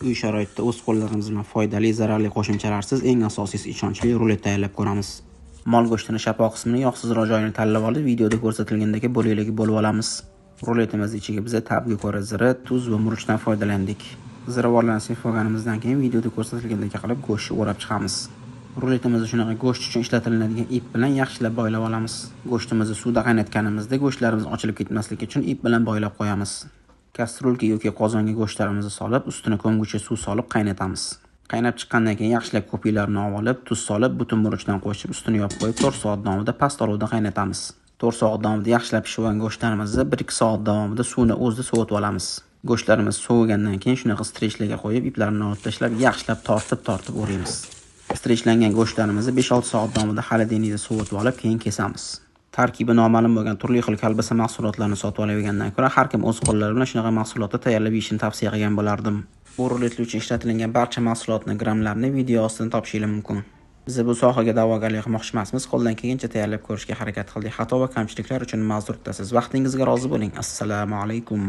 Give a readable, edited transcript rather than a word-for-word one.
Uy sharoitida o'z qo'llarimiz bilan foydali, zararli qo'shimchalarsiz eng asosiysi ishonchli rulet tayyorlab ko'ramiz. Mol go'shtining shapoq qismini yog'sizroq joyini tanlab olib, videoda ko'rsatilgandagi bo'lakligi bo'lib olamiz. Ruletimiz ichiga biz ta'bga ko'ra zira, tuz va murchdan foydalandik. Ziravorlarni sevib olganimizdan keyin videoda ko'rsatilgandek qilib go'shtni o'rab chiqamiz. Ruletimizni shunaqa go'sht uchun ishlatiladigan ip bilan yaxshilab boylab olamiz. Go'shtimizni suvda qaynatganimizda go'shtlarimiz ochilib ketmasligi uchun ip bilan boylab qo'yamiz. Kastrulka yoki qozonga go'shtlarimizni solib, ustini ko'mgucha suv solib qaynatamiz. Qaynab chiqqandan keyin yaxshilab ko'piklarni olib, tuz solib, butun murchdan qo'shib, ustini yopib qo'yib 4 soat davomida past olovda qaynatamiz. 4 soat davomida yaxshilab pishgan go'shtlarimizni 1-2 soat davomida suvni o'zida sovutib olamiz. Go'shtlarimiz sovigandan keyin shunaqa strechlarga qo'yib, iplarni olib tashlab, yaxshilab tortib o'raymiz. Strechlangan go'shtlarimizni 5-6 soat davomida xolodilnikda sovutib olib, keyin kesamiz. Tarkibi noma'lum bo'lgan turli xil kolbasa mahsulotlarini sotib olavergandan ko'ra, har kim o'z qo'llari bilan shunaqa mahsulotni tayyorlab yeyishni tavsiya qilgan bo'lardim. Bu ruletlar uchun ishlatilgan barcha mahsulotning grammlarini video ostidan topishingiz mumkin. Biz bu sohaga da'vogarlik qilmoqchi emasmiz, qo'ldan kelgancha tayyorlab ko'rishga harakat qildik. Xato va kamchiliklar uchun ma'zur tutasiz. Vaqtingizga rozi bo'ling. Assalomu alaykum.